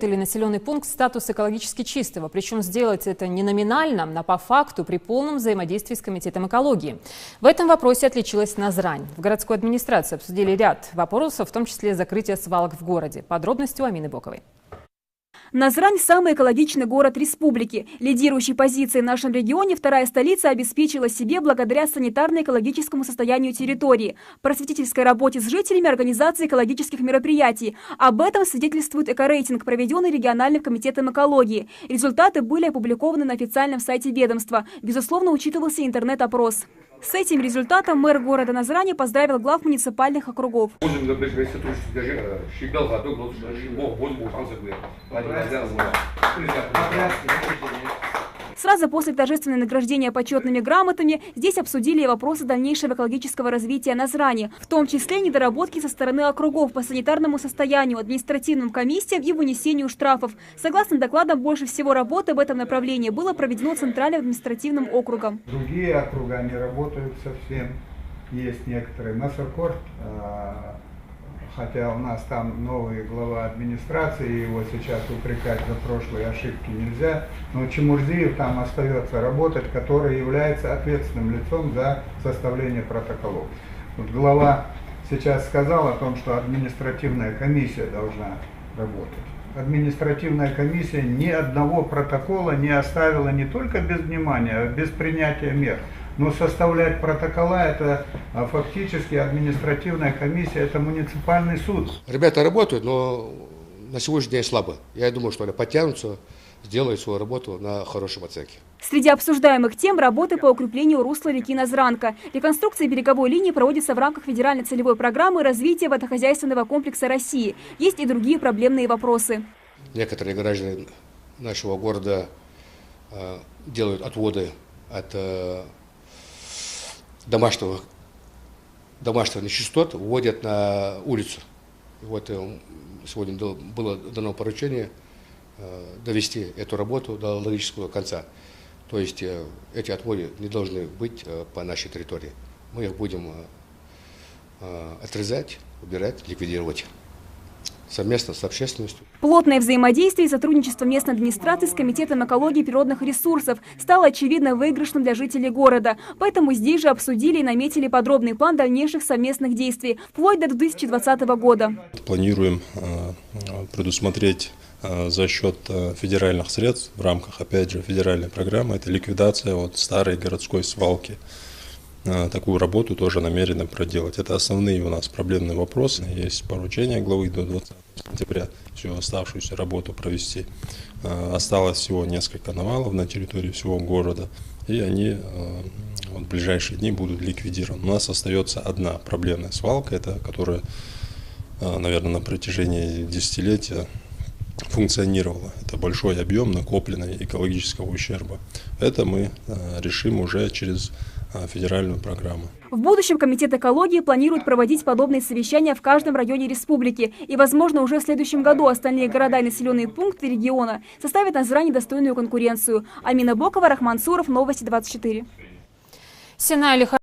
Или населенный пункт статус экологически чистого. Причем сделать это не номинально, а по факту при полном взаимодействии с Комитетом экологии. В этом вопросе отличилась Назрань. В городской администрации обсудили ряд вопросов, в том числе закрытие свалок в городе. Подробности у Амины Боковой. Назрань – самый экологичный город республики. Лидирующей позицией в нашем регионе вторая столица обеспечила себе благодаря санитарно-экологическому состоянию территории, просветительской работе с жителями, организации экологических мероприятий. Об этом свидетельствует экорейтинг, проведенный региональным комитетом экологии. Результаты были опубликованы на официальном сайте ведомства. Безусловно, учитывался интернет-опрос. С этим результатом мэр города Назрани поздравил глав муниципальных округов. Сразу после торжественного награждения почетными грамотами здесь обсудили вопросы дальнейшего экологического развития Назрани, в том числе недоработки со стороны округов по санитарному состоянию, административным комиссиям и вынесению штрафов. Согласно докладам, больше всего работы в этом направлении было проведено Центральным административным округом. Другие округа не работают совсем, есть некоторые. Масаркорт, хотя у нас там новый глава администрации, его сейчас упрекать за прошлые ошибки нельзя, но Чемурзиев там остается работать, который является ответственным лицом за составление протоколов. Вот глава сейчас сказал о том, что административная комиссия должна работать. Административная комиссия ни одного протокола не оставила не только без внимания, а без принятия мер. Но составлять протокола – это фактически административная комиссия, это муниципальный суд. Ребята работают, но на сегодняшний день слабо. Я думаю, что они подтянутся, сделают свою работу на хорошем оценке. Среди обсуждаемых тем – работы по укреплению русла реки Назранка. Реконструкция береговой линии проводится в рамках федеральной целевой программы развития водохозяйственного комплекса России. Есть и другие проблемные вопросы. Некоторые граждане нашего города делают отводы от домашних нечистот, вводят на улицу. Вот сегодня было дано поручение довести эту работу до логического конца. То есть эти отводы не должны быть по нашей территории. Мы их будем отрезать, убирать, ликвидировать совместно с общественностью. Плотное взаимодействие и сотрудничество местной администрации с Комитетом экологии и природных ресурсов стало очевидно выигрышным для жителей города. Поэтому здесь же обсудили и наметили подробный план дальнейших совместных действий, вплоть до 2020 года. Планируем предусмотреть за счет федеральных средств в рамках, опять же, федеральной программы, это ликвидация старой городской свалки. Такую работу тоже намерены проделать. Это основные у нас проблемные вопросы. Есть поручение главы до 20 сентября всю оставшуюся работу провести. Осталось всего несколько навалов на территории всего города, и они в ближайшие дни будут ликвидированы. У нас остается одна проблемная свалка, которая, наверное, на протяжении десятилетия функционировала. Это большой объем накопленного экологического ущерба. Это мы решим уже через федеральную программу. В будущем Комитет экологии планирует проводить подобные совещания в каждом районе республики. И, возможно, уже в следующем году остальные города и населенные пункты региона составят Назрани достойную конкуренцию. Амина Бокова, Рахман Суров, Новости 24.